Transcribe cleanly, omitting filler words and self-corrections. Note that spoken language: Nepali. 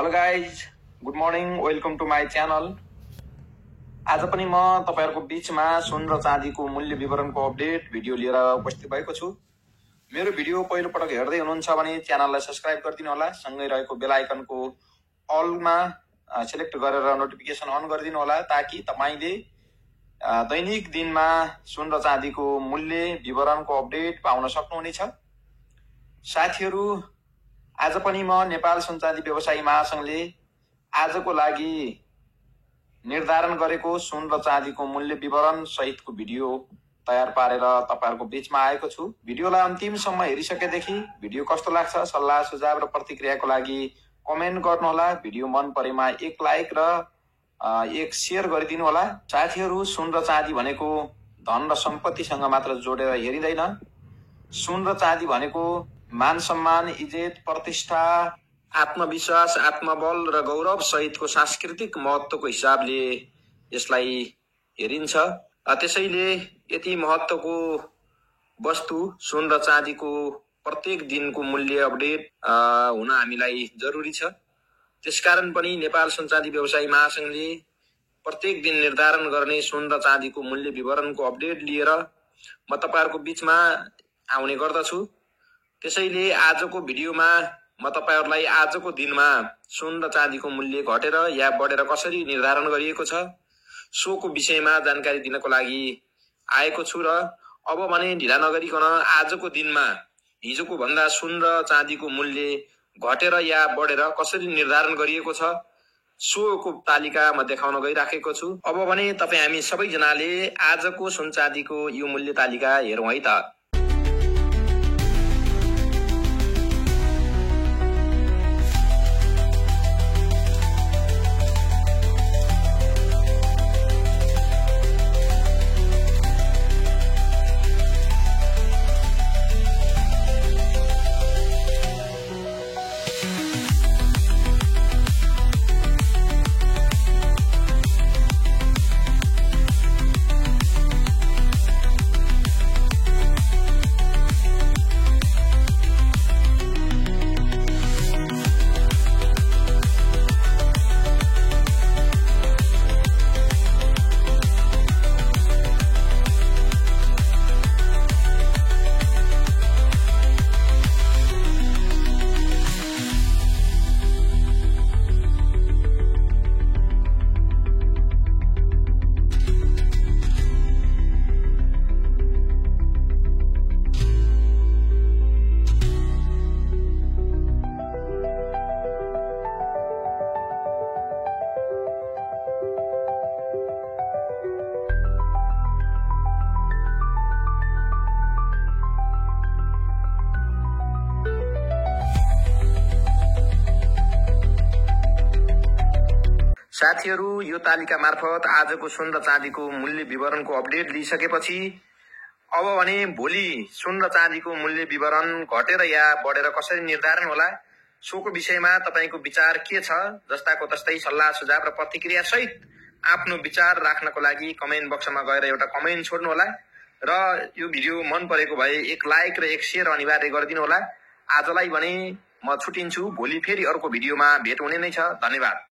Hello guys, good morning, welcome to my channel. आज पनि म तपाईहरुको बीचमा सुन र चाँदीको मूल्य विवरणको अपडेट भिडियो लिएर उपस्थित भएको छु। मेरो भिडियो पहिलो पटक हेर्दै हुनुहुन्छ भने च्यानललाई सब्स्क्राइब गरिदिनु होला, सँगै रहेको बेल आइकनको अलमा सिलेक्ट गरेर नोटिफिकेसन अन गरिदिनु होला ताकि तपाईले दैनिक दिनमा सुन र चाँदीको मूल्य विवरणको अपडेट पाउन सक्नुहुनेछ। साथीहरु, आज पनि म नेपाल सुन चाँदी व्यवसायी महासंघले आजको लागि निर्धारण गरेको सुन र चाँदीको मूल्य विवरण सहितको भिडियो तयार पारेर तपाईहरुको बीचमा आएको छु। भिडियोलाई अन्तिमसम्म हेरिसकेदेखि भिडियो कस्तो लाग्छ सल्लाह सुझाव र प्रतिक्रियाको लागि कमेन्ट गर्नुहोला। भिडियो मन परेमा एक लाइक र एक शेयर गरिदिनु होला। साथीहरु, सुन र चाँदी भनेको धन र सम्पत्तिसँग मात्र जोडेर हेरिँदैन। सुन र चाँदी भनेको मान सम्मान, इज्जत, प्रतिष्ठा, आत्मविश्वास, आत्मबल र गौरव सहितको सांस्कृतिक महत्वको हिसाबले यसलाई हेरिन्छ। त्यसैले यति महत्वको वस्तु सुन र चाँदीको प्रत्येक दिनको मूल्य अपडेट हुन हामीलाई जरुरी छ। त्यसकारण पनि नेपाल सुन चाँदी व्यवसायी महासंघले प्रत्येक दिन निर्धारण गर्ने सुन र चाँदीको मूल्य विवरणको अपडेट लिएर म तपाईहरुको बीचमा आउने गर्दछु। त्यसैले आजको भिडियोमा म तपाईहरुलाई आजको दिनमा सुन र चाँदीको मूल्य घटेर या बढेर कसरी निर्धारण गरिएको छ सोको विषयमा जानकारी दिनको लागि आएको छु। र अब भने ढिला नगरिकन आजको दिनमा हिजोको भन्दा सुन र चाँदीको मूल्य घटेर या बढेर कसरी निर्धारण गरिएको छ सोको तालिका म देखाउन गइराखेको छु। अब भने तपाई हामी सबैजनाले आजको सुन चाँदीको यो मूल्य तालिका हेरौँ है त। साथीहरु, यो तालिका मार्फत आजको सुन र चाँदीको मूल्य विवरणको अपडेट लिइसकेपछि अब भने भोलि सुन र चाँदीको मूल्य विवरण घटेर या बढेर कसरी निर्धारण होला सोको विषयमा तपाईको विचार के छ जस्ताको तस्तै सल्लाह सुझाव र प्रतिक्रिया सहित आफ्नो विचार राख्नको लागि कमेन्ट बक्समा गएर एउटा कमेन्ट छोड्नु होला र यो भिडियो मन परेको भए एक लाइक र एक शेयर अनिवार्य गरिदिनु होला। आजलाई भने म छुटिन्छु, भोलि फेरि अर्को भिडियोमा भेट हुने नै छ। धन्यवाद।